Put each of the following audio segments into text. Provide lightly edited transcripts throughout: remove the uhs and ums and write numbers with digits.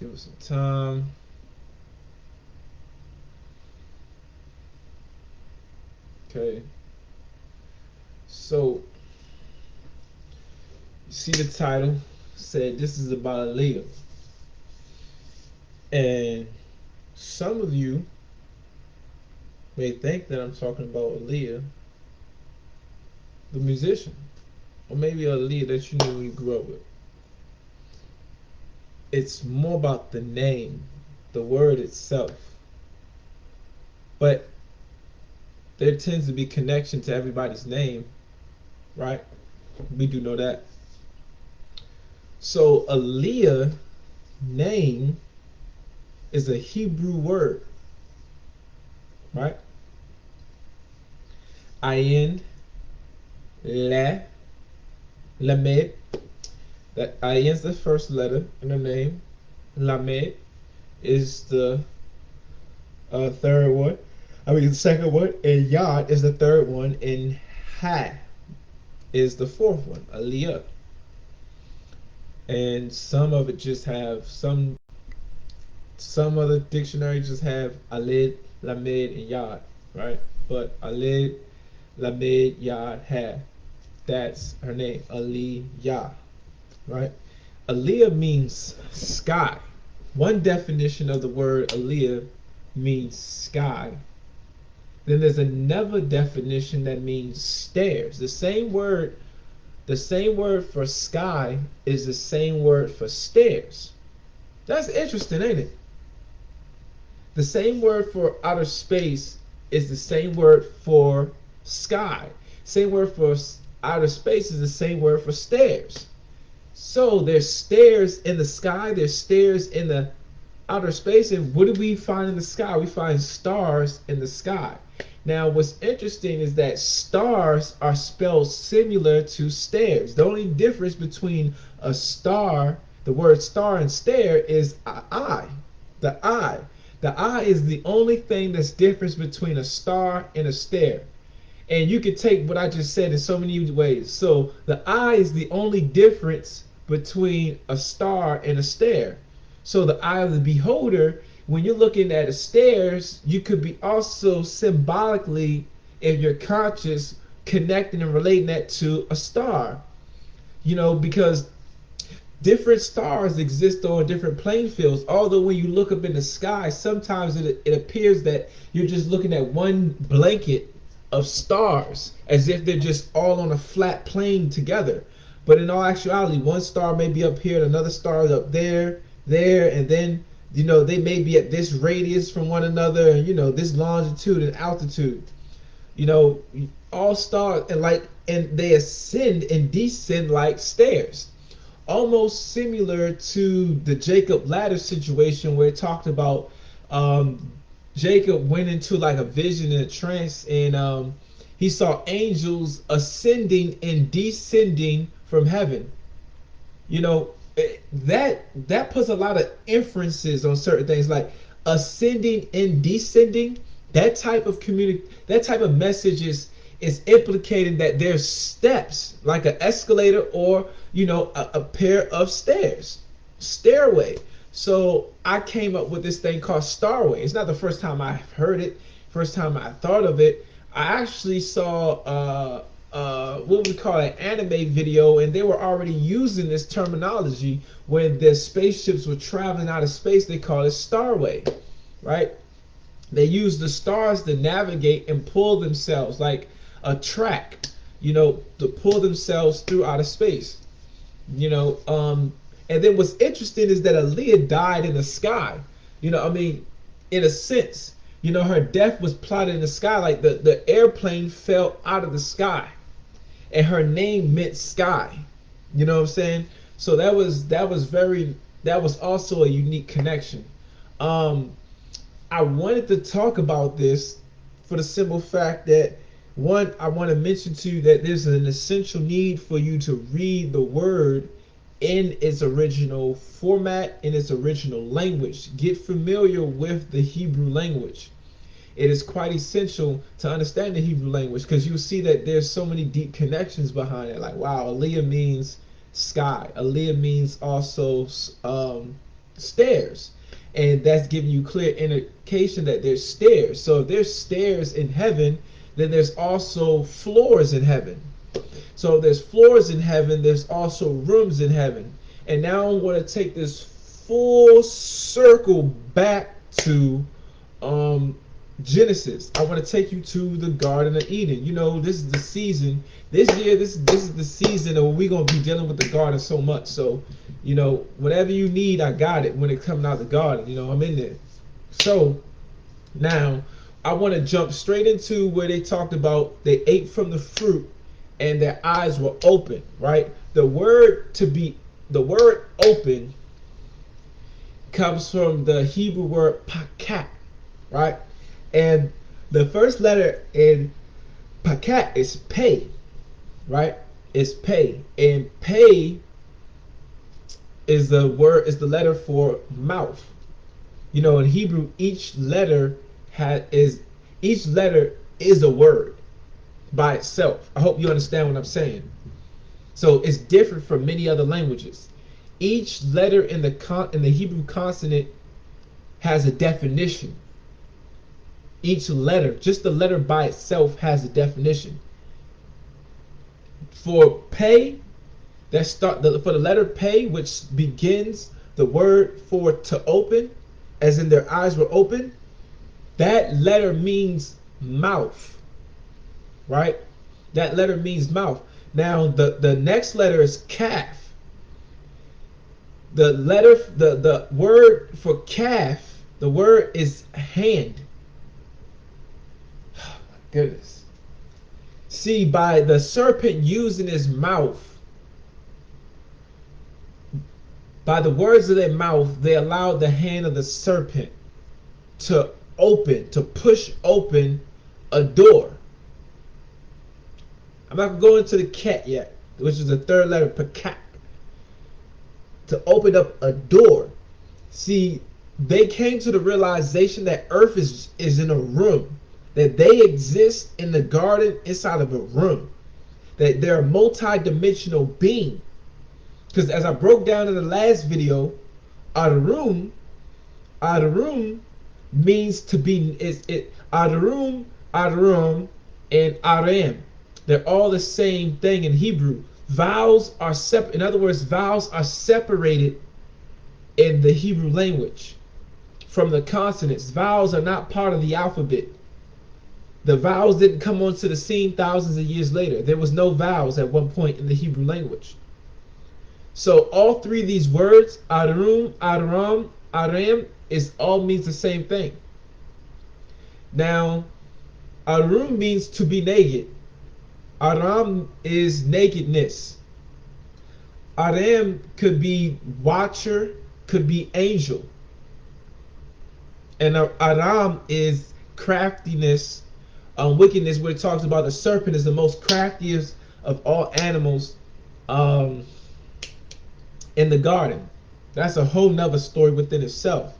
Give us some time. Okay. So, you see the title said this is about AaLiYah. And some of you may think that I'm talking about AaLiYah, the musician, or maybe AaLiYah that you knew when you grew up with. It's more about the name, the word itself. But there tends to be connection to everybody's name, right? We do know that. So AaLiYah name is a Hebrew word, right? Ayin, La, Lamed. That Ayin is the first letter in the name. Lamed is the third one. The second one. And Yod is the third one. And Ha is the fourth one. AaLiYah. And some of it just have some other dictionaries just have Alid, Lamed, and Yod, right? But Alid, Lamed, Yod, Ha. That's her name, AaLiYah, right? AaLiYah means sky. One definition of the word AaLiYah means sky. Then there's another definition that means stairs. The same word for sky is the same word for stairs. That's interesting, ain't it? The same word for outer space is the same word for sky. Same word for outer space is the same word for stairs. So there's stairs in the sky, there's stairs in the outer space, and what do we find in the sky? We find stars in the sky. Now, what's interesting is that stars are spelled similar to stairs. The only difference between a star, the word star, and stair is I. The I. The I is the only thing that's different between a star and a stair. And you can take what I just said in so many ways. So the eye is the only difference between a star and a stair. So the eye of the beholder, when you're looking at the stairs, you could be also symbolically, if you're conscious, connecting and relating that to a star. Because different stars exist on different playing fields. Although when you look up in the sky, sometimes it appears that you're just looking at one blanket of stars as if they're just all on a flat plane together. But in all actuality, one star may be up here and another star is up there, and then they may be at this radius from one another, and this longitude and altitude. All stars and they ascend and descend like stairs. Almost similar to the Jacob ladder situation where it talked about Jacob went into like a vision and a trance, and he saw angels ascending and descending from heaven. That puts a lot of inferences on certain things, like ascending and descending. That type of message is implicating that there's steps, like an escalator or a pair of stairs, stairway. So I came up with this thing called Starway. It's not the first time I've heard it, first time I thought of it. I actually saw what we call an anime video, and they were already using this terminology when the spaceships were traveling out of space. They call it Starway, right? They use the stars to navigate and pull themselves like a track, to pull themselves through outer space. And then what's interesting is that AaLiYah died in the sky. In a sense, her death was plotted in the sky, like the airplane fell out of the sky, and her name meant sky. You know what I'm saying? So that was also a unique connection. I wanted to talk about this for the simple fact that, one, I want to mention to you that there's an essential need for you to read the word in its original format, in its original language. Get familiar with the Hebrew language. It is quite essential to understand the Hebrew language, because you'll see that there's so many deep connections behind it. Like, wow, AaLiYah means sky. AaLiYah means also stairs, and that's giving you clear indication that there's stairs. So if there's stairs in heaven, then there's also floors in heaven. So there's floors in heaven, there's also rooms in heaven. And now I want to take this full circle back to Genesis. I want to take you to the Garden of Eden. You know, this is the season. This year, this is the season of we're going to be dealing with the garden so much. So, you know, whatever you need, I got it when it comes out the garden. You know, I'm in there. So now I want to jump straight into where they talked about they ate from the fruit and their eyes were open, right? The word open comes from the Hebrew word pakat, right? And the first letter in pakat is pay, right? It's pay. And pay is the letter for mouth. You know, in Hebrew, each letter is a word by itself. I hope you understand what I'm saying. So it's different from many other languages. Each letter in the Hebrew consonant has a definition. Each letter, just the letter by itself, has a definition. For pay, for the letter pay, which begins the word for to open, as in their eyes were open, that letter means mouth, right? That letter means mouth. Now the next letter is calf. The word for calf, the word is hand. Oh my goodness. See, by the serpent using his mouth, by the words of their mouth, they allowed the hand of the serpent to push open a door. I'm not going to go into the cat yet, which is the third letter, pakat. To open up a door. See, they came to the realization that earth is in a room, that they exist in the garden inside of a room, that they're a multi-dimensional being. Because as I broke down in the last video, Adarum means to be, Adarum, and Aram. They're all the same thing in Hebrew. Vowels are separate. In other words, vowels are separated in the Hebrew language from the consonants. Vowels are not part of the alphabet. The vowels didn't come onto the scene thousands of years later. There was no vowels at one point in the Hebrew language. So all three of these words, Adarum, Adaram, Aram, all means the same thing. Now, Adarum means to be naked. Aram is nakedness. Aram could be watcher, could be angel. And Aram is craftiness, wickedness, where it talks about the serpent is the most craftiest of all animals in the garden. That's a whole nother story within itself.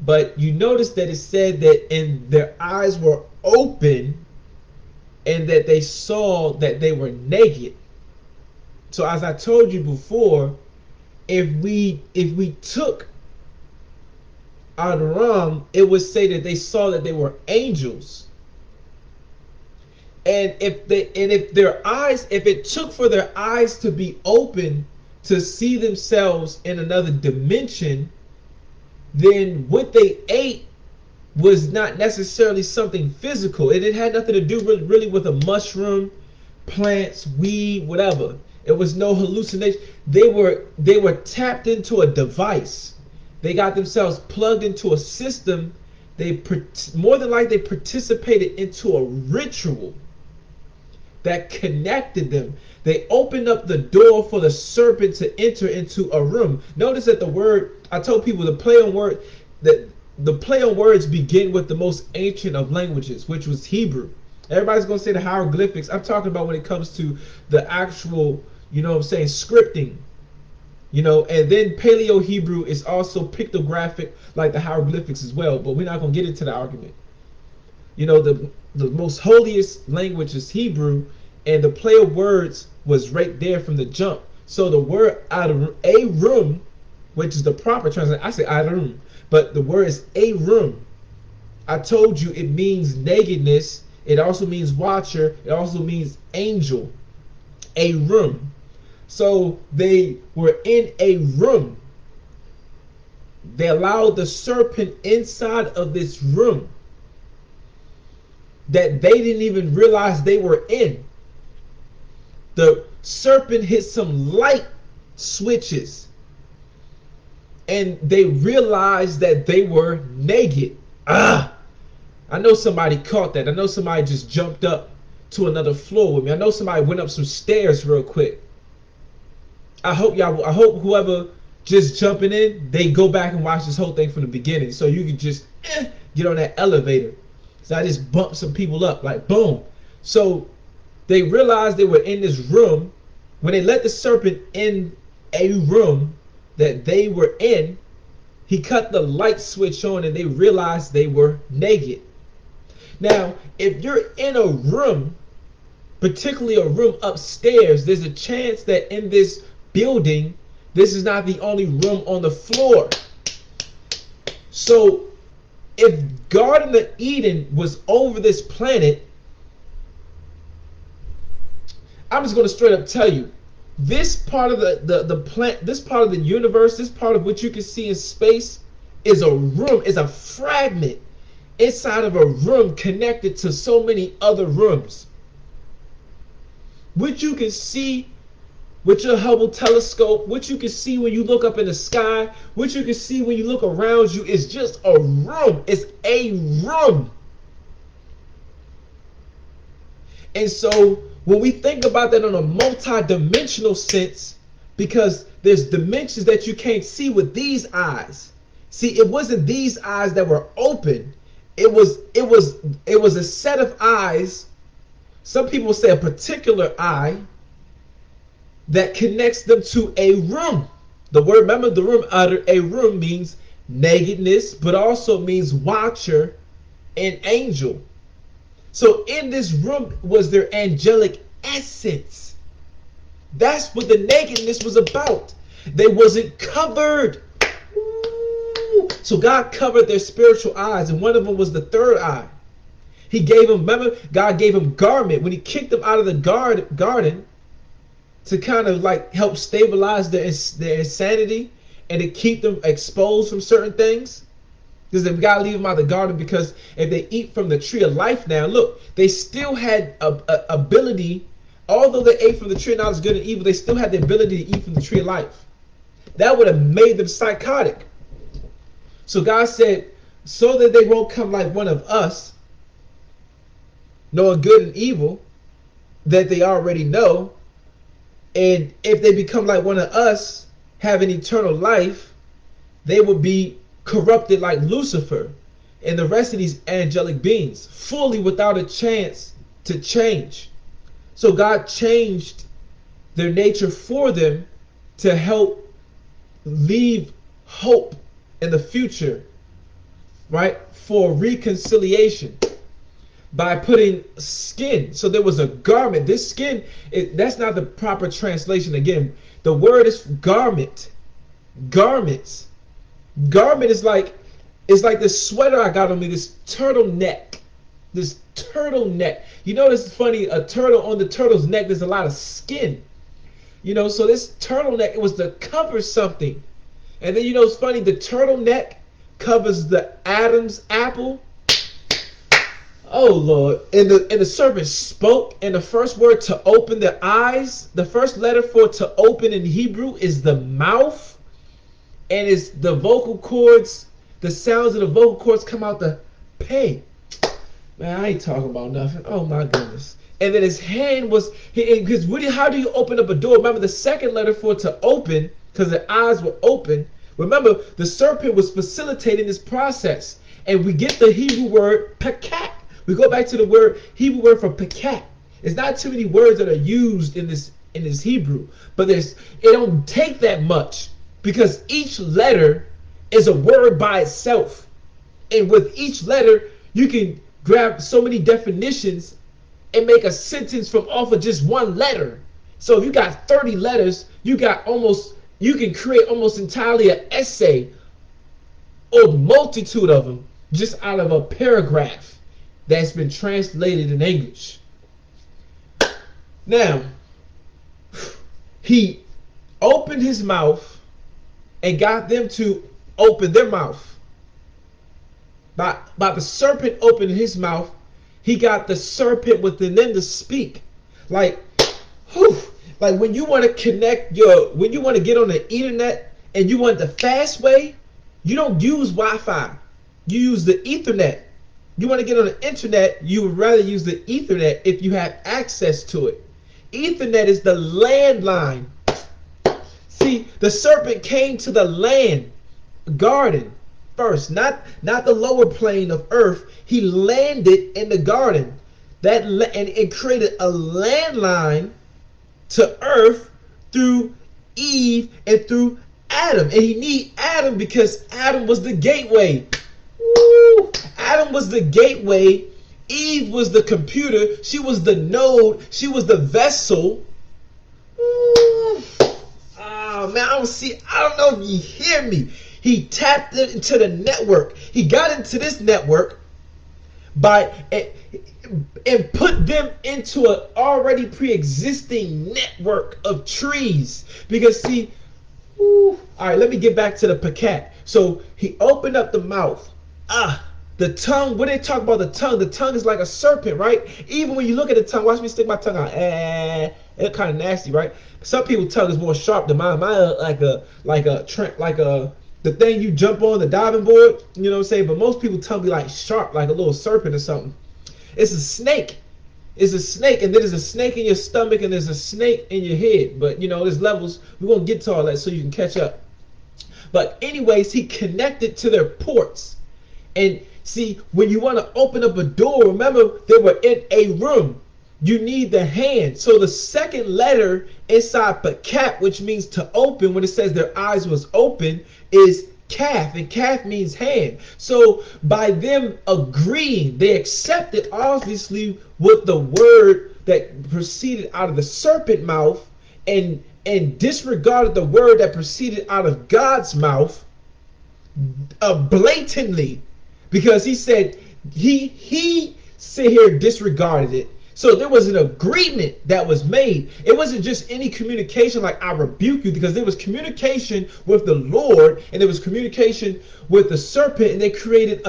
But you notice that it said that in their eyes were open, and that they saw that they were naked. So as I told you before, if we took Adoram, it would say that they saw that they were angels. And if it took for their eyes to be open to see themselves in another dimension, then what they ate was not necessarily something physical. It had nothing to do really with a mushroom, plants, weed, whatever. It was no hallucination. They were tapped into a device. They got themselves plugged into a system. They more than likely participated into a ritual that connected them. They opened up the door for the serpent to enter into a room. Notice that the word, I told people the play on words begin with the most ancient of languages, which was Hebrew. Everybody's going to say the hieroglyphics. I'm talking about when it comes to the actual, you know what I'm saying, scripting. You know, and then Paleo Hebrew is also pictographic like the hieroglyphics as well, but we're not going to get into the argument. You know, the most holiest language is Hebrew, and the play of words was right there from the jump. So the word out of a room which is the proper translation. I say Arum, but the word is Arum. I told you it means nakedness. It also means watcher. It also means angel. A room. So they were in a room. They allowed the serpent inside of this room that they didn't even realize they were in. The serpent hit some light switches and they realized that they were naked. I know somebody caught that. I know somebody just jumped up to another floor with me. I know somebody went up some stairs real quick. I hope whoever just jumping in, they go back and watch this whole thing from the beginning, so you can just get on that elevator. So I just bumped some people up, like boom. So they realized they were in this room. When they let the serpent in a room that they were in, he cut the light switch on and they realized they were naked. Now, if you're in a room, particularly a room upstairs, there's a chance that in this building, this is not the only room on the floor. So if Garden of Eden was over this planet, I'm just going to straight up tell you, this part of the planet, this part of the universe, this part of what you can see in space is a room, is a fragment inside of a room connected to so many other rooms. What you can see with your Hubble telescope, what you can see when you look up in the sky, what you can see when you look around you is just a room. It's a room. And so when we think about that on a multi-dimensional sense, because there's dimensions that you can't see with these eyes. See, it wasn't these eyes that were open. It was a set of eyes. Some people say a particular eye that connects them to a room. The word, remember, the room, a room means nakedness, but also means watcher and angel. So in this room was their angelic essence. That's what the nakedness was about. They wasn't covered. So God covered their spiritual eyes, and one of them was the third eye. He gave them, remember, God gave them garment when he kicked them out of the garden to kind of like help stabilize their insanity and to keep them exposed from certain things. Because they've got to leave them out of the garden, because if they eat from the tree of life now, look, they still had a ability, although they ate from the tree of knowledge of good and evil, they still had the ability to eat from the tree of life. That would have made them psychotic. So God said, so that they won't come like one of us, knowing good and evil, that they already know. And if they become like one of us, having eternal life, they will be corrupted like Lucifer and the rest of these angelic beings, fully without a chance to change. So God changed their nature for them to help leave hope in the future, right, for reconciliation by putting skin. So there was a garment. This skin, that's not the proper translation. Again, the word is garment. Garments. Garment is like, it's like this sweater I got on me, this turtleneck. This turtleneck. You know, it's funny, a turtle, on the turtle's neck, there's a lot of skin. You know, so this turtleneck, it was to cover something. And then, you know, it's funny, the turtleneck covers the Adam's apple. Oh, Lord. And the serpent spoke, and the first word to open the eyes, the first letter for to open in Hebrew is the mouth. And it's the vocal cords, the sounds of the vocal cords come out the pay. Man, I ain't talking about nothing. Oh, my goodness. And then his hand was, because how do you open up a door? Remember, the second letter for to open, because the eyes were open. Remember, the serpent was facilitating this process. And we get the Hebrew word pekat. We go back to the Hebrew word for pekat. It's not too many words that are used in this Hebrew, but it don't take that much, because each letter is a word by itself. And with each letter, you can grab so many definitions and make a sentence from off of just one letter. So if you got 30 letters, you got almost You can create almost entirely an essay or multitude of them just out of a paragraph that's been translated in English. Now, he opened his mouth and got them to open their mouth. By the serpent opening his mouth, he got the serpent within them to speak. Like, whew, like when you want to when you want to get on the internet and you want the fast way, you don't use Wi-Fi. You use the Ethernet. You want to get on the internet, you would rather use the Ethernet if you have access to it. Ethernet is the landline. See, the serpent came to the land, garden first, not the lower plane of earth. He landed in the garden. And it created a landline to earth through Eve and through Adam. And he need Adam because Adam was the gateway. Woo! Adam was the gateway. Eve was the computer. She was the node. She was the vessel. Woo! Oh man, I don't know if you hear me. He tapped into the network. He got into this network and put them into an already pre-existing network of trees. Because see, all right, let me get back to the pacat. So he opened up the mouth. The tongue, when they talk about the tongue is like a serpent, right? Even when you look at the tongue, watch me stick my tongue out. It's kind of nasty, right? Some people's tongue is more sharp than mine. Mine like the thing you jump on, the diving board, you know what I'm saying? But most people's tongue be like sharp, like a little serpent or something. It's a snake. It's a snake, and then there's a snake in your stomach, and there's a snake in your head. But you know, there's levels. We're gonna get to all that so you can catch up. But anyways, he connected to their ports. And see, when you want to open up a door, remember they were in a room. You need the hand. So the second letter inside pakat, which means to open, when it says their eyes was open, is kaf, and kaf means hand. So by them agreeing, they accepted obviously with the word that proceeded out of the serpent mouth and disregarded the word that proceeded out of God's mouth blatantly. Because he said he sit here disregarded it. So there was an agreement that was made. It wasn't just any communication like I rebuke you, because there was communication with the Lord and there was communication with the serpent, and they created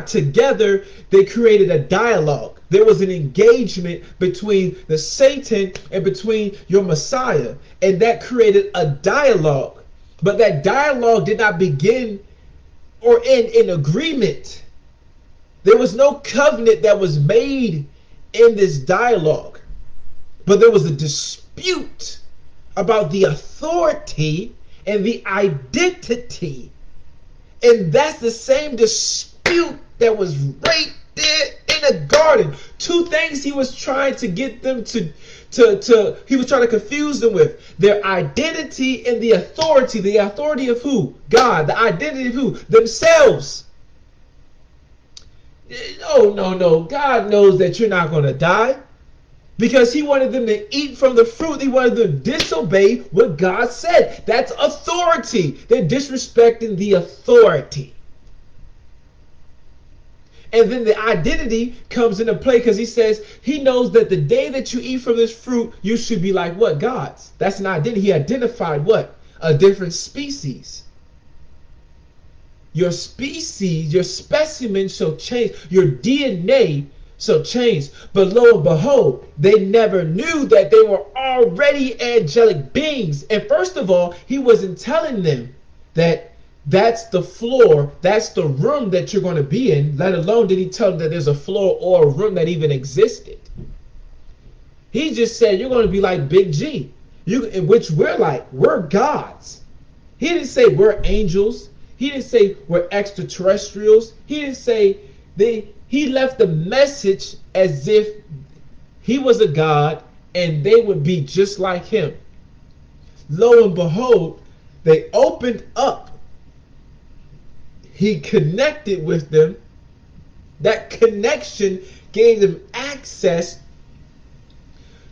together they created a dialogue. There was an engagement between the Satan and between your Messiah, and that created a dialogue. But that dialogue did not begin or end in agreement. There was no covenant that was made in this dialogue, but there was a dispute about the authority and the identity, and that's the same dispute that was right there in the garden. Two things he was trying to get them to he was trying to confuse them with: their identity and the authority. The authority of who? God. The identity of who? Themselves. Oh, no. God knows that you're not going to die, because he wanted them to eat from the fruit. He wanted them to disobey what God said. That's authority. They're disrespecting the authority. And then the identity comes into play, because he says he knows that the day that you eat from this fruit, you should be like what? Gods. That's an identity. He identified what? A different species. Your species, your specimen shall change. Your DNA shall change. But lo and behold, they never knew that they were already angelic beings. And first of all, he wasn't telling them that that's the floor, that's the room that you're going to be in, let alone did he tell them that there's a floor or a room that even existed. He just said you're going to be like Big G, in which we're gods. He didn't say we're angels. He didn't say we're extraterrestrials. He didn't say he left the message as if he was a god and they would be just like him. Lo and behold, they opened up. He connected with them. That connection gave them access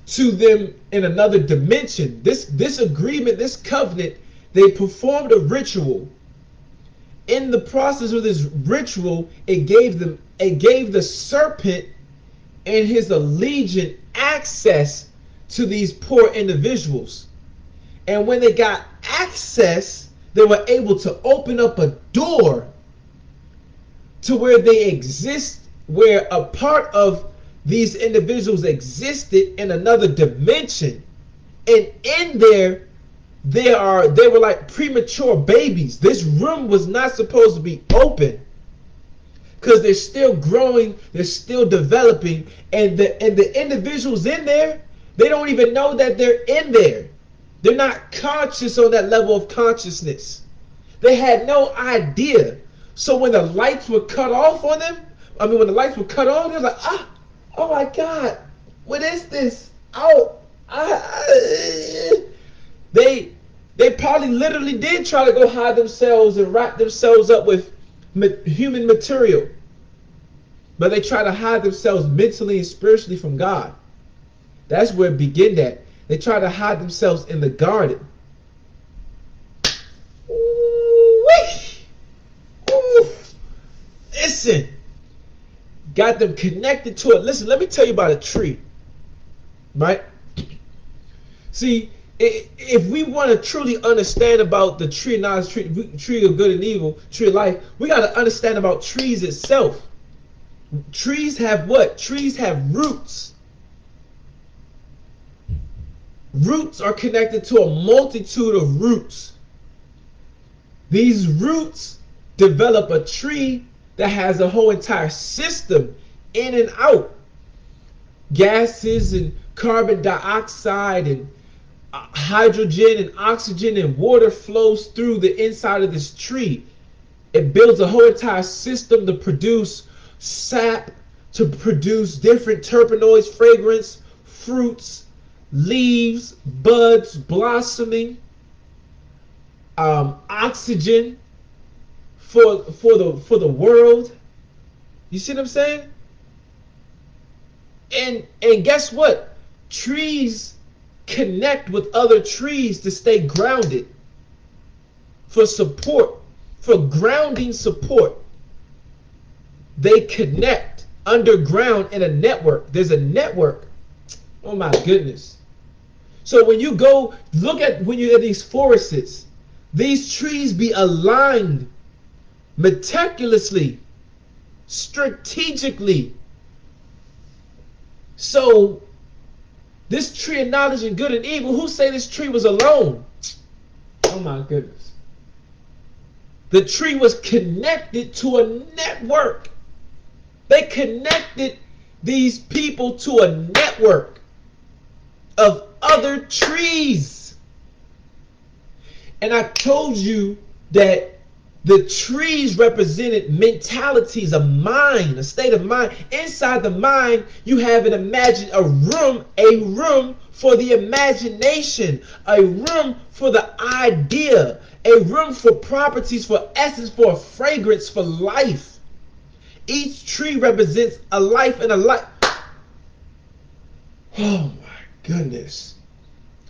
to them in another dimension. This agreement, this covenant they performed a ritual. In the process of this ritual, it gave the serpent and his allegiant access to these poor individuals. And when they got access, they were able to open up a door to where they exist, where a part of these individuals existed in another dimension. And in there, they were like premature babies. This room was not supposed to be open because they're still growing, they're still developing, and the individuals in there, they don't even know that they're in there. They're not conscious on that level of consciousness. They had no idea. So when the lights were cut off on them, when the lights were cut on, they're like, oh my God, what is this? Oh, they probably literally did try to go hide themselves and wrap themselves up with human material. But they try to hide themselves mentally and spiritually from God. That's where it began at. They try to hide themselves in the garden. Ooh, listen. Got them connected to it. Listen, let me tell you about a tree. Right? See, if we want to truly understand about the tree of knowledge, tree of good and evil, tree of life, we got to understand about trees itself. Trees have what? Trees have roots. Roots are connected to a multitude of roots. These roots develop a tree that has a whole entire system in and out. Gases and carbon dioxide and hydrogen and oxygen and water flows through the inside of this tree. It builds a whole entire system to produce sap, to produce different terpenoids, fragrance, fruits, leaves, buds, blossoming, oxygen for the world. You see what I'm saying? And guess what? Trees connect with other trees to stay grounded, for support, for grounding support. They connect underground in a network. There's a network. Oh my goodness. So when you go look at, when you're in these forests, these trees be aligned meticulously, strategically. So this tree of knowledge and good and evil, who say this tree was alone? Oh my goodness. The tree was connected to a network. They connected these people to a network of other trees. And I told you that the trees represented mentalities, a mind, a state of mind. Inside the mind, you have a room for the imagination, a room for the idea, a room for properties, for essence, for a fragrance, for life. Each tree represents a life and a life. Oh my goodness.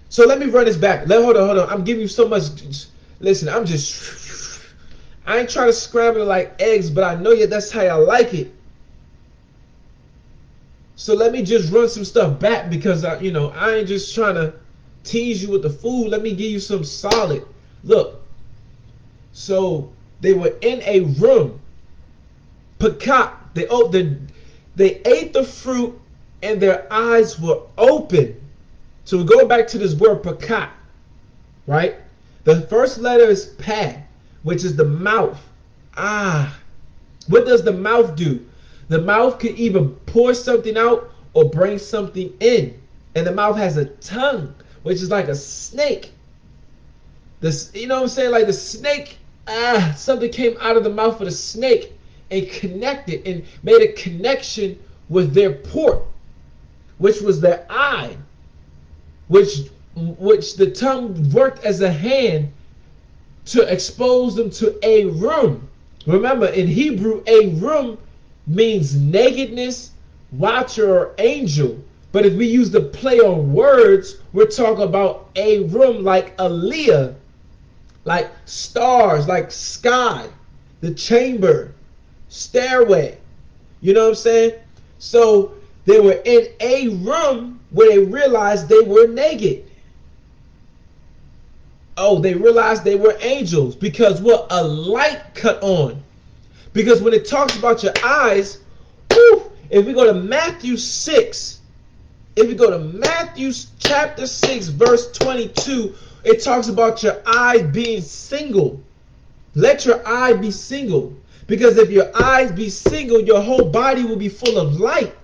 So let me run this back. Hold on. I'm giving you so much. Listen, I ain't trying to scramble it like eggs, but I know that's how I like it. So let me just run some stuff back, because I ain't just trying to tease you with the food. Let me give you some solid. Look. So they were in a room. Pakat. They ate the fruit and their eyes were open. So we go back to this word pakat, right? The first letter is pa, which is the mouth. What does the mouth do? The mouth can either pour something out or bring something in. And the mouth has a tongue, which is like a snake. You know what I'm saying? Like the snake, something came out of the mouth of the snake and connected and made a connection with their port, which was their eye, which the tongue worked as a hand to expose them to a room. Remember, in Hebrew, a room means nakedness, watcher, or angel. But if we use the play on words, we're talking about a room like AaLiYah. like stars, like sky, the chamber, stairway. You know what I'm saying? So they were in a room where they realized they were naked. Oh, they realized they were angels because what? A light cut on. Because when it talks about your eyes, whew, if we go to Matthew 6, if we go to Matthew chapter 6, verse 22, it talks about your eye being single. Let your eye be single. Because if your eyes be single, your whole body will be full of light.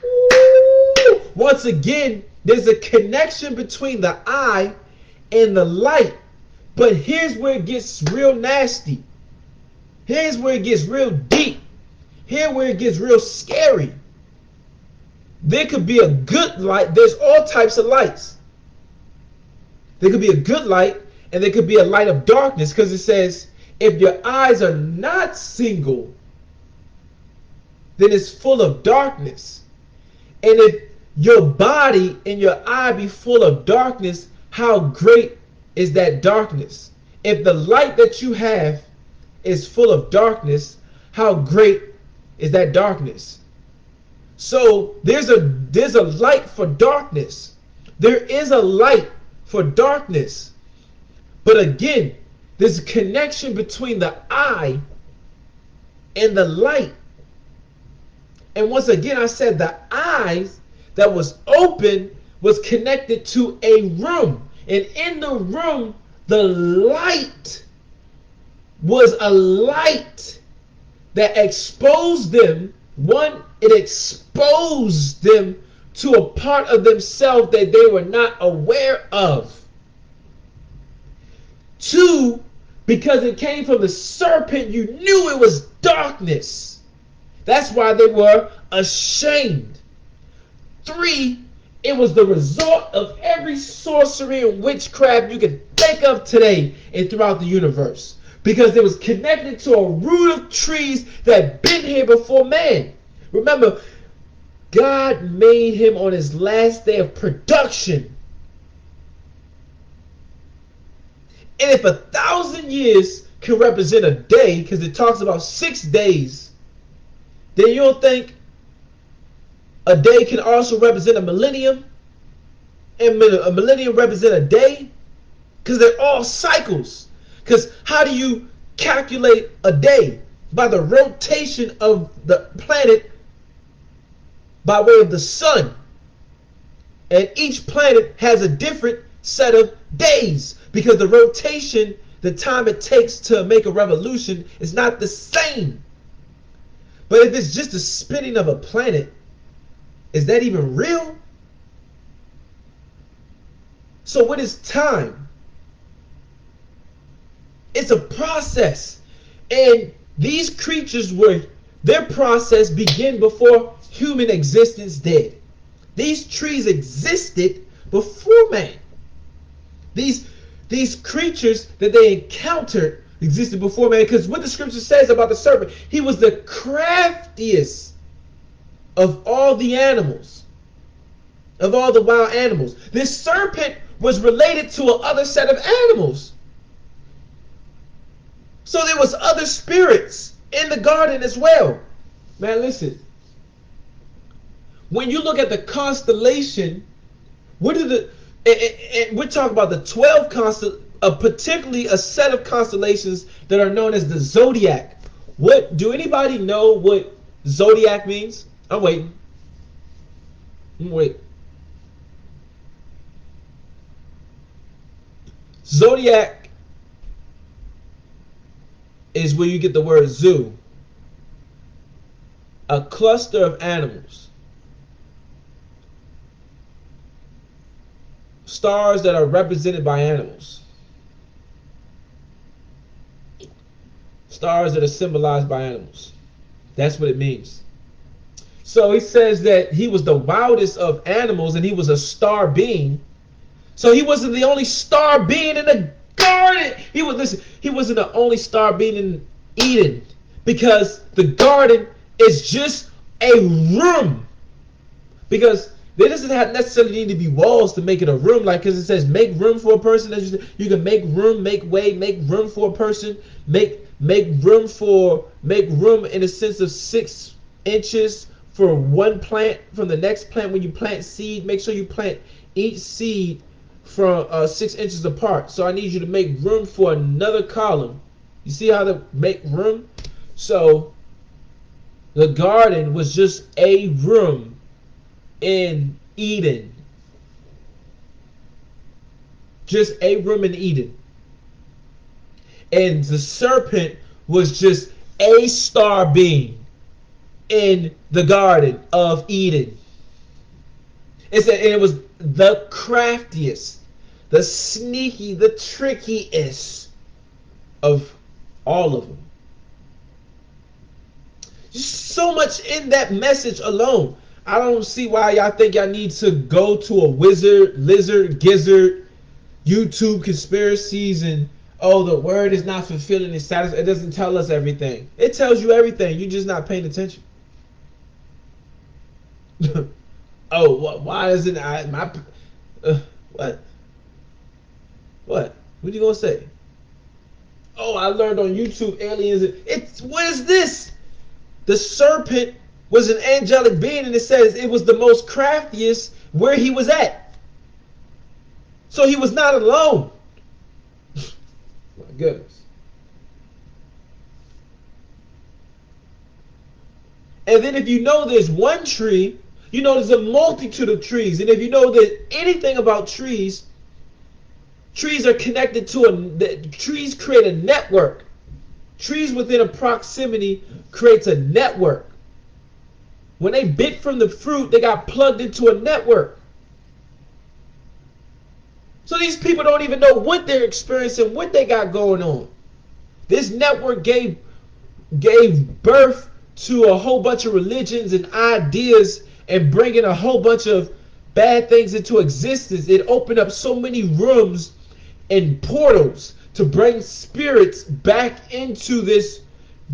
Ooh. Once again, there's a connection between the eye and the light. But here's where it gets real nasty. Here's where it gets real deep. Here's where it gets real scary. There could be a good light. There's all types of lights. There could be a good light, and there could be a light of darkness, because it says, if your eyes are not single, then it's full of darkness. And if your body and your eye be full of darkness, how great is that darkness? If the light that you have is full of darkness, how great is that darkness? So there's a light for darkness. There is a light for darkness. But again, there's a connection between the eye and the light. And once again, I said the eyes that was open was connected to a room. And in the room, the light was a light that exposed them. One, it exposed them to a part of themselves that they were not aware of. Two, because it came from the serpent, you knew it was darkness. That's why they were ashamed. Three, it was the result of every sorcery and witchcraft you can think of today and throughout the universe. Because it was connected to a root of trees that had been here before man. Remember, God made him on his last day of production. And if 1,000 years can represent a day, because it talks about 6 days, then you don't think a day can also represent a millennium? And a millennium represent a day? Because they're all cycles. Because how do you calculate a day? By the rotation of the planet by way of the sun. And each planet has a different set of days. Because the rotation, the time it takes to make a revolution is not the same. But if it's just the spinning of a planet, is that even real? So what is time? It's a process. And these creatures their process began before human existence did. These trees existed before man. These creatures that they encountered existed before man, because what the scripture says about the serpent, he was the craftiest of all the animals, of all the wild animals. This serpent was related to another set of animals. So there was other spirits in the garden as well. Man, listen. When you look at the constellation, we're talking about the 12 particularly a set of constellations that are known as the zodiac. Do anybody know what zodiac means? I'm waiting. Zodiac is where you get the word zoo. A cluster of animals. Stars that are represented by animals. Stars that are symbolized by animals. That's what it means. So he says that he was the wildest of animals and he was a star being. So he wasn't the only star being in the garden. He wasn't the only star being in Eden, because the garden is just a room. Because There doesn't have necessarily need to be walls to make it a room, like, because it says make room for a person. You can make room, make way, make room for a person, make room in a sense of 6 inches for one plant from the next plant. When you plant seed, make sure you plant each seed from 6 inches apart. So I need you to make room for another column. You see how to make room? So the garden was just a room in Eden. Just a room in Eden. And the serpent was just a star being in the Garden of Eden. It was the craftiest, the sneaky, the trickiest of all of them. So much in that message alone. I don't see why y'all think y'all need to go to a wizard, lizard, gizzard, YouTube conspiracies and, oh, the word is not fulfilling its status. It doesn't tell us everything. It tells you everything. You're just not paying attention. Oh, why isn't what? What are you gonna say? Oh, I learned on YouTube aliens. What is this? The serpent was an angelic being, and it says it was the most craftiest where he was at. So he was not alone. My goodness. And then if you know there's one tree, you know there's a multitude of trees. And if you know that anything about trees, trees are connected to trees create a network. Trees within a proximity creates a network. When they bit from the fruit, they got plugged into a network. So these people don't even know what they're experiencing, what they got going on. This network gave birth to a whole bunch of religions and ideas and bringing a whole bunch of bad things into existence. It opened up so many rooms and portals to bring spirits back into this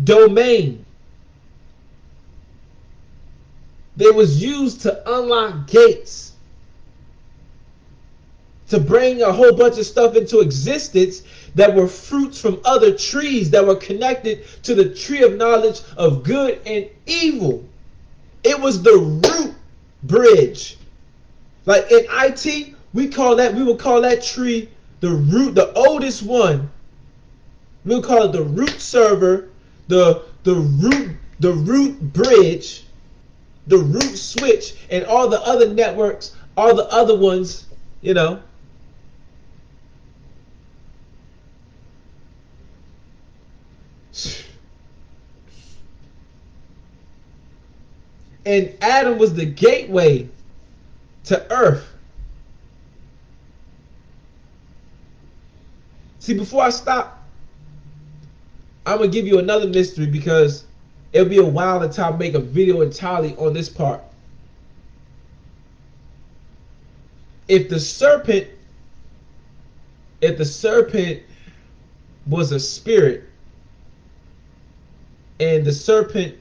domain. They was used to unlock gates, to bring a whole bunch of stuff into existence that were fruits from other trees that were connected to the tree of knowledge of good and evil. It was the root bridge. Like in IT, we would call that tree the root, the oldest one. We'll call it the root server, the root bridge, the root switch, and all the other networks, all the other ones, you know. And Adam was the gateway to earth. See, before I stop, I'm going to give you another mystery because it'll be a while until I make a video entirely on this part. If the serpent was a spirit, and the serpent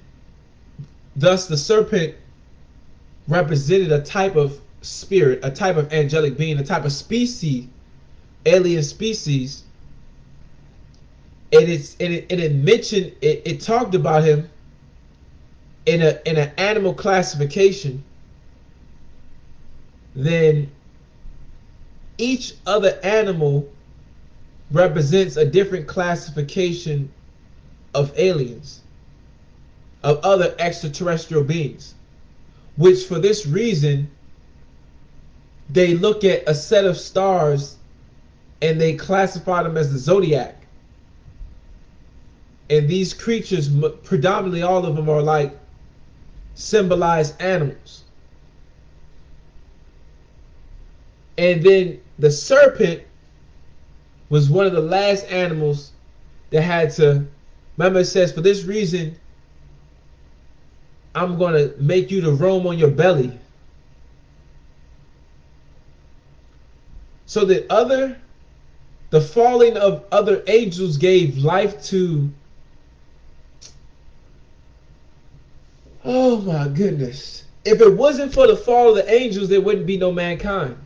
represented a type of spirit, a type of angelic being, a type of species, alien species, and it talked about him in an animal classification, then each other animal represents a different classification of aliens, of other extraterrestrial beings, which for this reason they look at a set of stars and they classify them as the zodiac. And these creatures, predominantly all of them, are like symbolize animals. And then the serpent was one of the last animals that had to, remember it says, for this reason I'm going to make you to roam on your belly. So that the falling of other angels gave life to, oh my goodness, If it wasn't for the fall of the angels, there wouldn't be no mankind.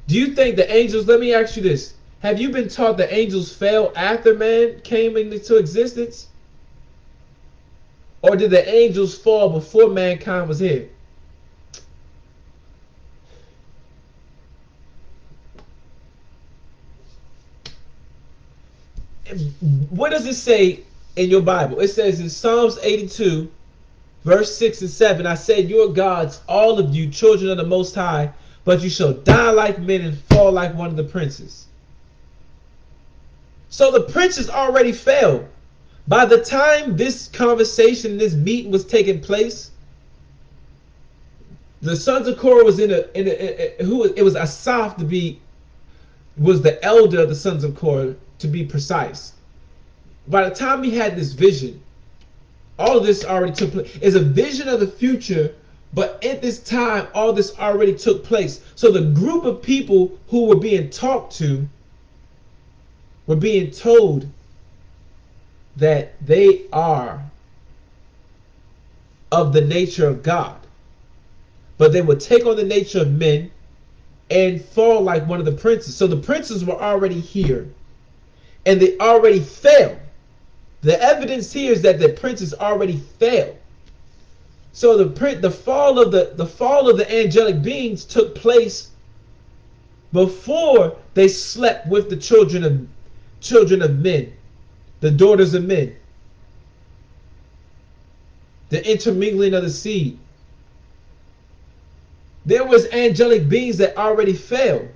Do you think the angels, let me ask you this. Have you been taught the angels fell after man came into existence? Or did the angels fall before mankind was here? What does it say in your Bible? It says in Psalms 82, verse 6 and 7, I said, you are gods, all of you, children of the Most High, but you shall die like men and fall like one of the princes. So the princes already fell. By the time this conversation, this meeting was taking place, the sons of Korah was it was Asaph was the elder of the sons of Korah, to be precise. By the time he had this vision, all of this already took place. It's a vision of the future, but at this time, all this already took place. So the group of people who were being talked to were being told that they are of the nature of God, but they would take on the nature of men and fall like one of the princes. So the princes were already here, and they already fell. The evidence here is that the princes already fell. So the fall of the angelic beings took place before they slept with the children of men, the daughters of men, the intermingling of the seed. There was angelic beings that already fell.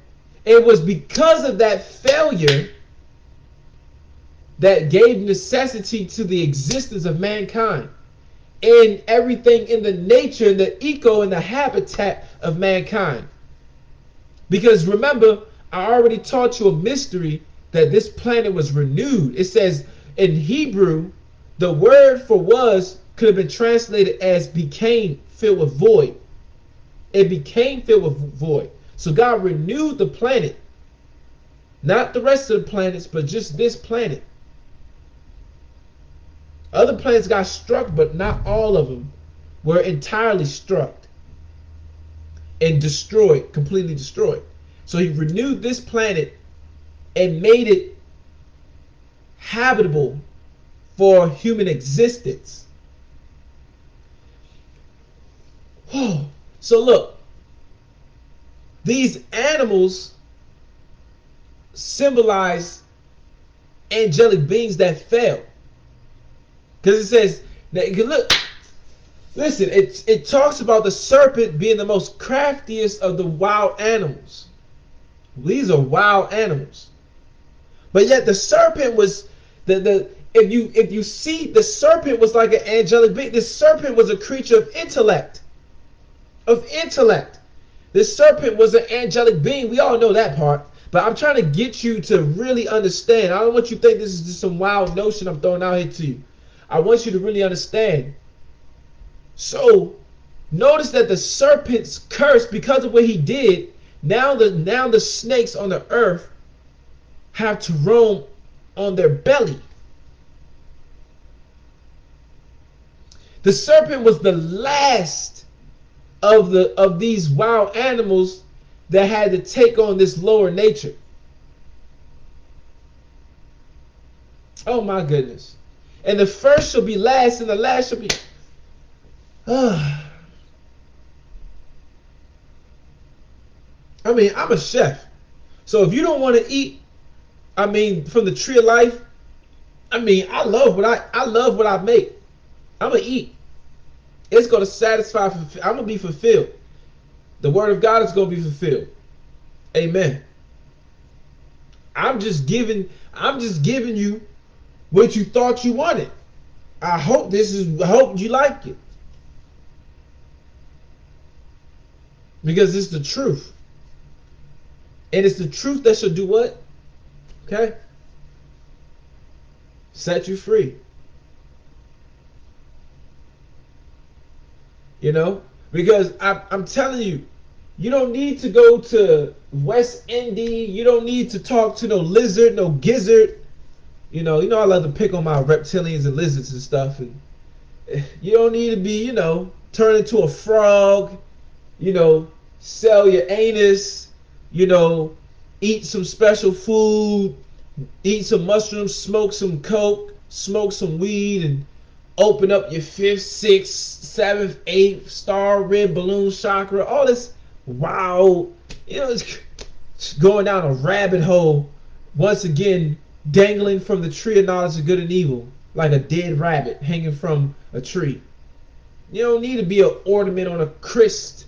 It was because of that failure that gave necessity to the existence of mankind and everything in the nature, the eco, and the habitat of mankind. Because remember, I already taught you a mystery that this planet was renewed. It says in Hebrew, the word for was could have been translated as became filled with void. It became filled with void. So God renewed the planet. Not the rest of the planets, but just this planet. Other planets got struck, but not all of them were entirely struck and destroyed, completely destroyed. So he renewed this planet and made it habitable for human existence. Whoa. So look, these animals symbolize angelic beings that fell. Because it says, look, listen, it talks about the serpent being the most craftiest of the wild animals. These are wild animals. But yet the serpent was if you see, the serpent was like an angelic being. The serpent was a creature of intellect. This serpent was an angelic being. We all know that part. But I'm trying to get you to really understand. I don't want you to think this is just some wild notion I'm throwing out here to you. I want you to really understand. So, notice that the serpent's curse, because of what he did, now the snakes on the earth have to roam on their belly. The serpent was the last of these wild animals that had to take on this lower nature. Oh my goodness. And the first shall be last, and the last shall be... I mean, I'm a chef. So if you don't want to eat, from the tree of life, I love what I make. I'm going to eat. It's going to satisfy. I'm going to be fulfilled. The word of God is going to be fulfilled. Amen. I'm just giving you what you thought you wanted. I hope you like it. Because it's the truth. And it's the truth that shall do what? Okay? Set you free. You know? Because I'm telling you, you don't need to go to West Indy. You don't need to talk to no lizard, no gizzard. You know I love to pick on my reptilians and lizards and stuff. And you don't need to be, turn into a frog, you know, sell your anus, you know, eat some special food, eat some mushrooms, smoke some coke, smoke some weed, and open up your fifth, sixth, seventh, eighth star, red balloon chakra. All this wow, you know, it's going down a rabbit hole. Once again, dangling from the tree of knowledge of good and evil, like a dead rabbit hanging from a tree. You don't need to be an ornament on a crisp,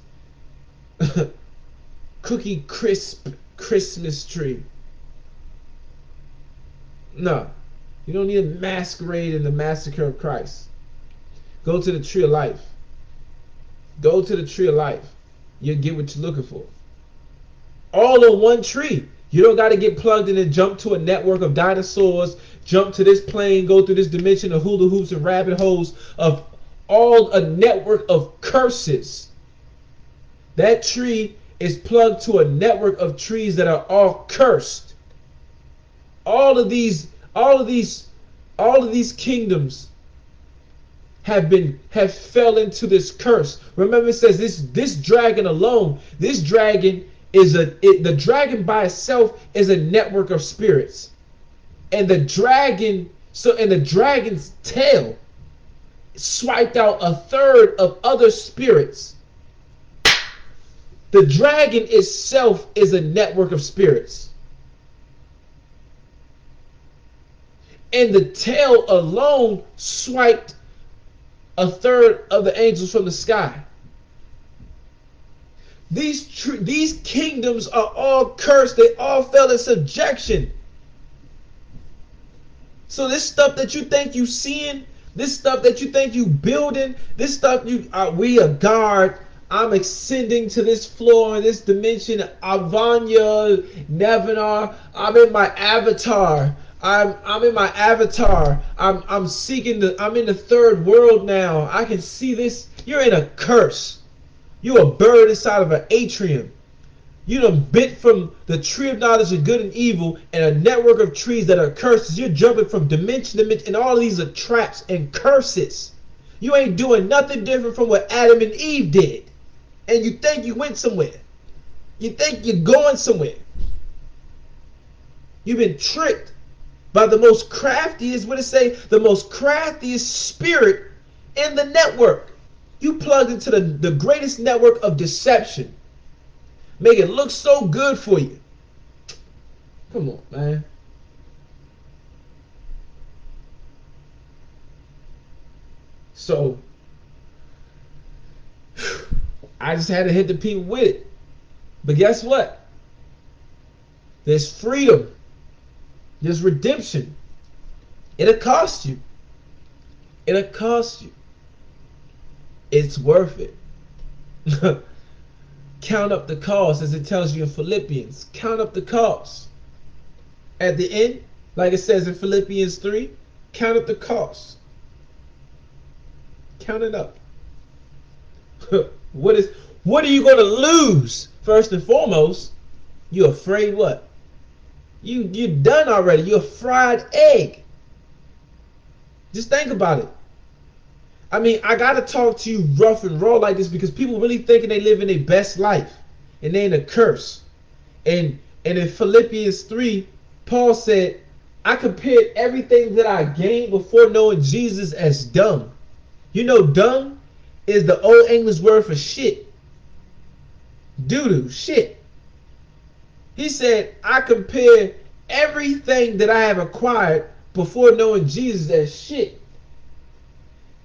cookie crisp Christmas tree. No, you don't need a masquerade in the massacre of Christ. Go to the tree of life. Go to the tree of life. You'll get what you're looking for. All on one tree. You don't got to get plugged in and jump to a network of dinosaurs, jump to this plane, go through this dimension of hula hoops and rabbit holes of all a network of curses. That tree is plugged to a network of trees that are all cursed. All of these kingdoms have fell into this curse. Remember, it says this dragon alone, this dragon is the dragon by itself is a network of spirits. And the dragon's tail swiped out a third of other spirits. The dragon itself is a network of spirits. And the tail alone swiped a third of the angels from the sky. These kingdoms are all cursed. They all fell in subjection. So this stuff that you think you seeing, this stuff that you think you building, this stuff we a guard. I'm ascending to this floor in this dimension. AaLiYah, Nevanar. I'm in my avatar. I'm in my avatar. I'm in the third world now. I can see this. You're in a curse. You're a bird inside of an atrium. You done bit from the tree of knowledge of good and evil and a network of trees that are curses. You're jumping from dimension to dimension, and all of these are traps and curses. You ain't doing nothing different from what Adam and Eve did. And you think you went somewhere. You think you're going somewhere. You've been tricked by the most craftiest, the most craftiest spirit in the network. You plugged into the greatest network of deception. Make it look so good for you. Come on, man. So, I just had to hit the people with it. But guess what? There's freedom. There's redemption. It'll cost you. It'll cost you. It's worth it. Count up the cost, as it tells you in Philippians. Count up the cost. At the end, like it says in Philippians 3, count up the cost. Count it up. What are you going to lose? First and foremost, you're afraid what? You're done already. You're a fried egg. Just think about it. I mean, I gotta talk to you rough and raw like this because people really thinking they live in their best life and they in a curse. And in Philippians 3, Paul said, I compared everything that I gained before knowing Jesus as dung. You know, dung is the old English word for shit. Doo-doo, shit. He said, I compare everything that I have acquired before knowing Jesus as shit.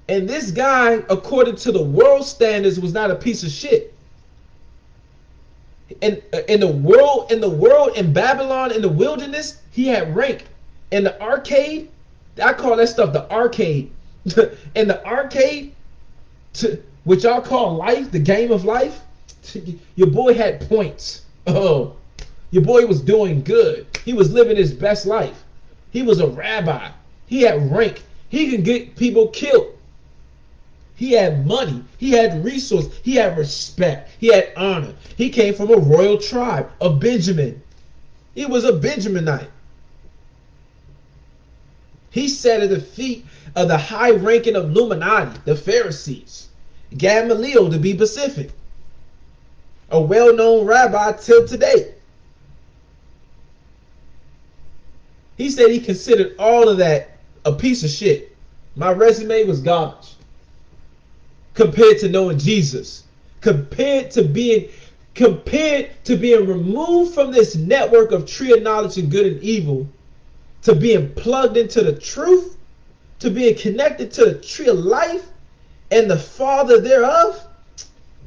And this guy, according to the world standards, was not a piece of shit. In the world, in Babylon, in the wilderness, he had rank. In the arcade, I call that stuff the arcade. In the arcade, which y'all call life, the game of life, your boy had points. Oh, your boy was doing good. He was living his best life. He was a rabbi. He had rank. He could get people killed. He had money. He had resources. He had respect. He had honor. He came from a royal tribe of Benjamin. He was a Benjaminite. He sat at the feet of the high-ranking Illuminati, the Pharisees. Gamaliel, to be specific, a well-known rabbi till today. He said he considered all of that a piece of shit. My resume was garbage compared to knowing Jesus, compared to being removed from this network of tree of knowledge and good and evil, to being plugged into the truth, to being connected to the tree of life and the Father thereof.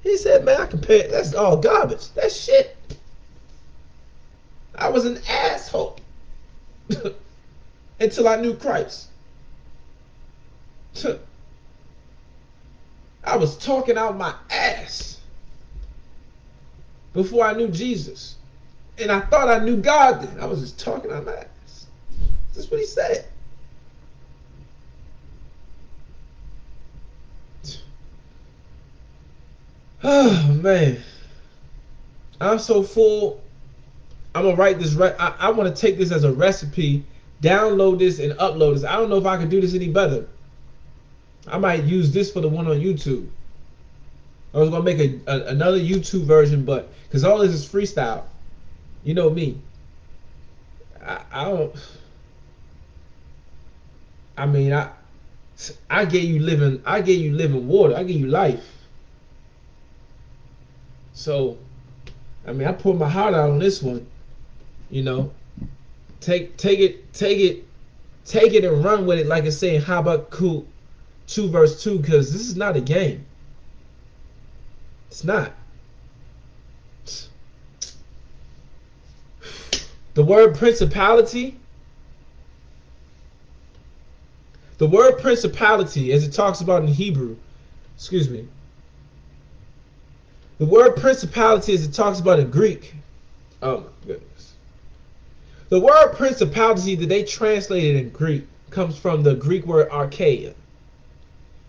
He said, man, I compare, that's all garbage. That's shit. I was an asshole until I knew Christ. I was talking out my ass before I knew Jesus. And I thought I knew God then. I was just talking out my ass. That's what he said. Oh, man. I'm so full. I'm going to write this. I want to take this as a recipe, download this, and upload this. I don't know if I can do this any better. I might use this for the one on YouTube. I was going to make another YouTube version, but because all this is freestyle. You know me. I don't. I mean, I gave you living water. I gave you life. So, I mean, I poured my heart out on this one. You know, take it and run with it, like it's saying Habakkuk 2 verse 2, because this is not a game. It's not. The word principality. The word principality, as it talks about in Hebrew, excuse me. The word principality, as it talks about in Greek. Oh my goodness. The word principality that they translated in Greek comes from the Greek word archaea,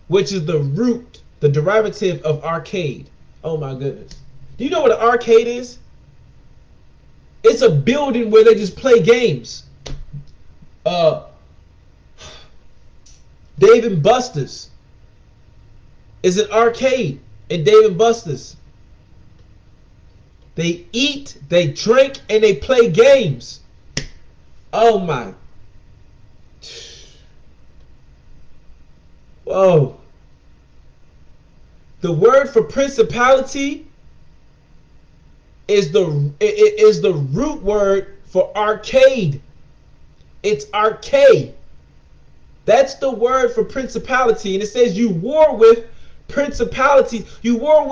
which is the root, the derivative of arcade. Oh my goodness. Do you know what an arcade is? It's a building where they just play games. Dave and Buster's is an arcade in Dave and Buster's. They eat, they drink, and they play games. Oh my. Whoa. The word for principality is the root word for arcade. It's arcade. That's the word for principality, and it says you war with principalities. You war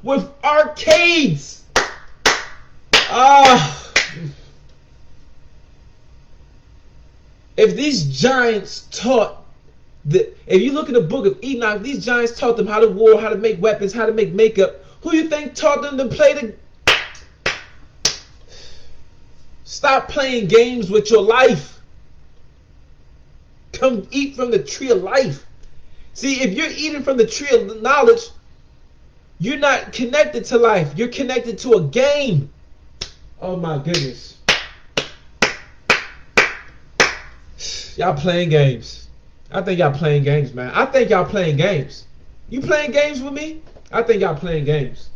with arcades. If these giants taught if you look at the book of Enoch, these giants taught them how to war, how to make weapons, how to make makeup. Who you think taught them to play the? Stop playing games with your life. Come eat from the tree of life. See, if you're eating from the tree of knowledge, you're not connected to life. You're connected to a game. Oh my goodness. Y'all playing games. I think y'all playing games, man. I think y'all playing games. You playing games with me? I think y'all playing games.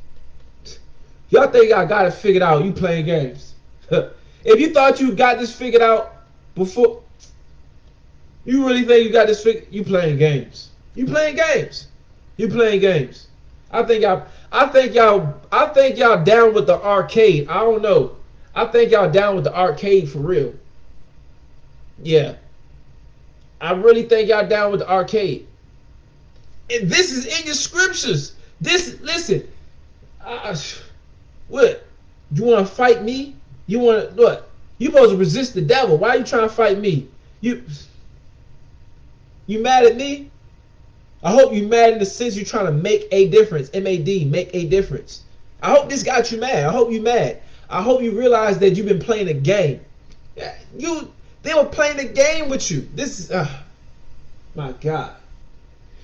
Y'all think y'all got it figured out. You playing games. If you thought you got this figured out before, you really think you got this figured? You playing games. You playing games. You playing games. I think y'all down with the arcade. I don't know. I think y'all down with the arcade for real. Yeah. I really think y'all down with the arcade. And this is in your scriptures. Listen. What? You want to fight me? You want to, what? You supposed to resist the devil. Why are you trying to fight me? You mad at me? I hope you mad in the sense you're trying to make a difference. M-A-D, make a difference. I hope this got you mad. I hope you mad. I hope you realize that you've been playing a game. They were playing a game with you. This is, my God.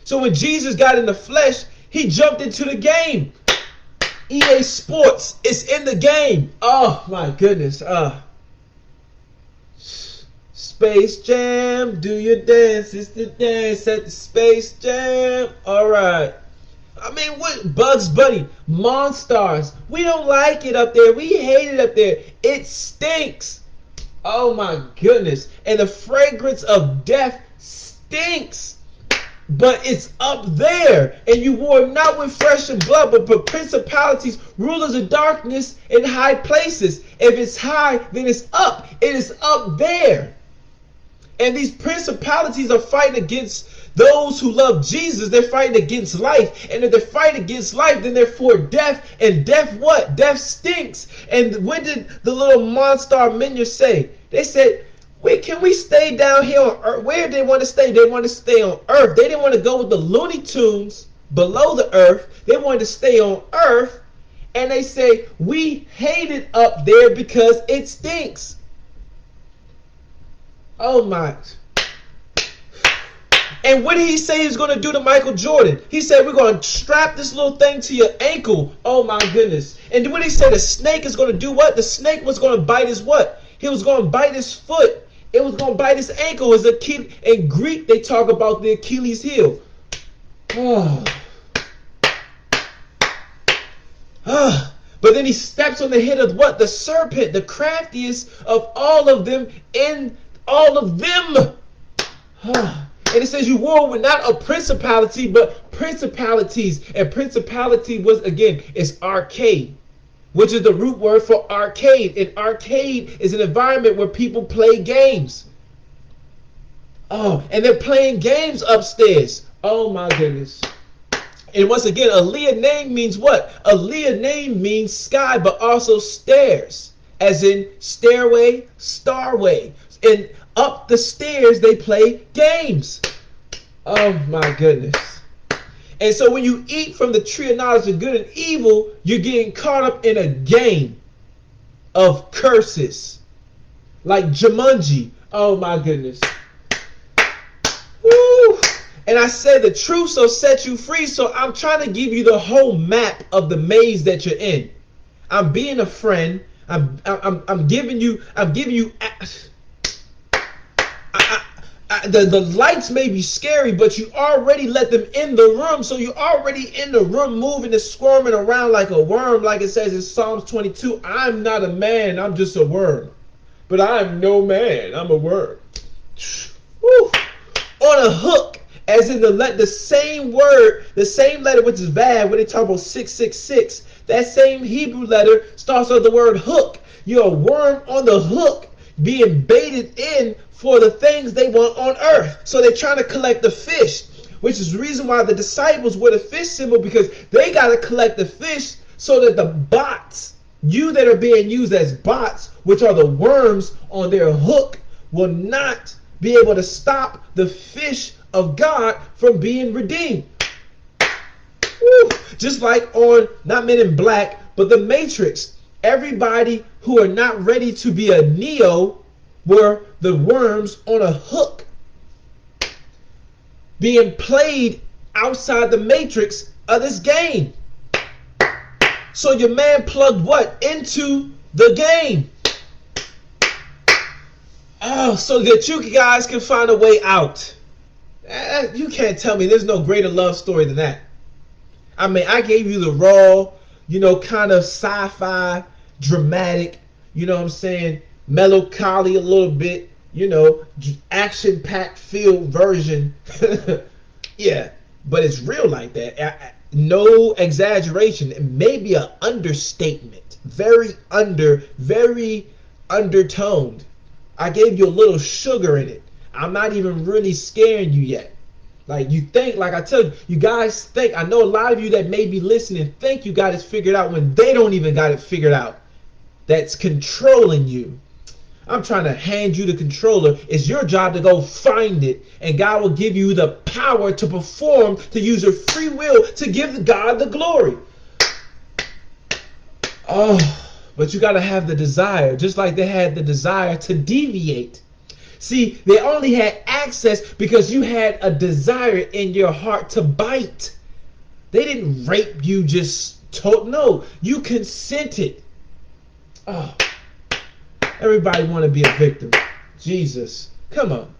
So when Jesus got in the flesh, he jumped into the game. EA Sports, it's in the game. Oh my goodness. Space Jam, do your dance. It's the dance at the Space Jam. All right. I mean, what? Bugs Bunny, Monstars. We don't like it up there. We hate it up there. It stinks. Oh my goodness. And the fragrance of death stinks. But it's up there. And you war not with flesh and blood, but principalities, rulers of darkness in high places. If it's high, then it's up. It is up there. And these principalities are fighting against those who love Jesus. They're fighting against life. And if they fight against life, then they're for death. And death what? Death stinks. And what did the little monster minions say? They said, wait, can we stay down here on earth? Where did they want to stay? They want to stay on earth. They didn't want to go with the Looney Tunes below the earth. They wanted to stay on earth. And they say, we hate it up there because it stinks. Oh my. And what did he say he was going to do to Michael Jordan? He said, we're going to strap this little thing to your ankle. Oh my goodness. And what did he say? The snake is going to do what? The snake was going to bite his what? He was going to bite his foot. It was going to bite his ankle. As in Greek, they talk about the Achilles heel. Oh. But then he steps on the head of what? The serpent, the craftiest of all of them, in all of them. And it says you war with not a principality, but principalities. And principality was, again, it's arcade, which is the root word for arcade. And arcade is an environment where people play games. Oh, and they're playing games upstairs. Oh my goodness. And once again, AaLiYah name means what? AaLiYah name means sky, but also stairs, as in stairway, starway. And up the stairs, they play games. Oh my goodness. And so when you eat from the tree of knowledge of good and evil, you're getting caught up in a game of curses. Like Jumanji. Oh my goodness. Woo! And I said the truth shall set you free. So I'm trying to give you the whole map of the maze that you're in. I'm being a friend. I'm giving you the lights may be scary, but you already let them in the room. So you're already in the room, moving and squirming around like a worm, like it says in Psalms 22. I'm not a man, I'm just a worm. But I'm no man, I'm a worm. Woo. On a hook, as in the same word, the same letter, which is Vav, when they talk about 666, that same Hebrew letter starts with the word hook. You're a worm on the hook, being baited in for the things they want on earth. So they're trying to collect the fish, which is the reason why the disciples wear the fish symbol, because they got to collect the fish so that the bots, you that are being used as bots, which are the worms on their hook, will not be able to stop the fish of God from being redeemed. Woo. Just like on, not Men in Black, but the Matrix. Everybody who are not ready to be a Neo were the worms on a hook, being played outside the matrix of this game. So your man plugged what? Into the game. Oh, so that you guys can find a way out. You can't tell me there's no greater love story than that. I mean, I gave you the raw, kind of sci-fi, dramatic, what I'm saying, melancholy a little bit, action-packed filled version. Yeah, but it's real like that. No exaggeration. Maybe an understatement. Very undertoned. I gave you a little sugar in it. I'm not even really scaring you yet. Like you think, like I tell you, you guys think, I know a lot of you that may be listening think you got it figured out when they don't even got it figured out. That's controlling you. I'm trying to hand you the controller. It's your job to go find it. And God will give you the power to perform, to use your free will to give God the glory. Oh, but you got to have the desire, just like they had the desire to deviate. See, they only had access because you had a desire in your heart to bite. They didn't rape you no, you consented. Oh, everybody want to be a victim. Jesus, come on.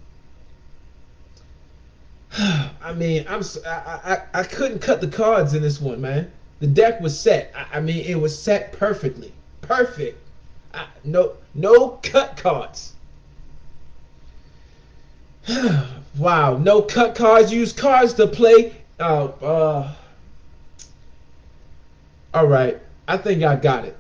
I mean, I couldn't cut the cards in this one, man. The deck was set. I mean, it was set perfectly, perfect. No cut cards. Wow, no cut cards. Use cards to play. All right. I think I got it.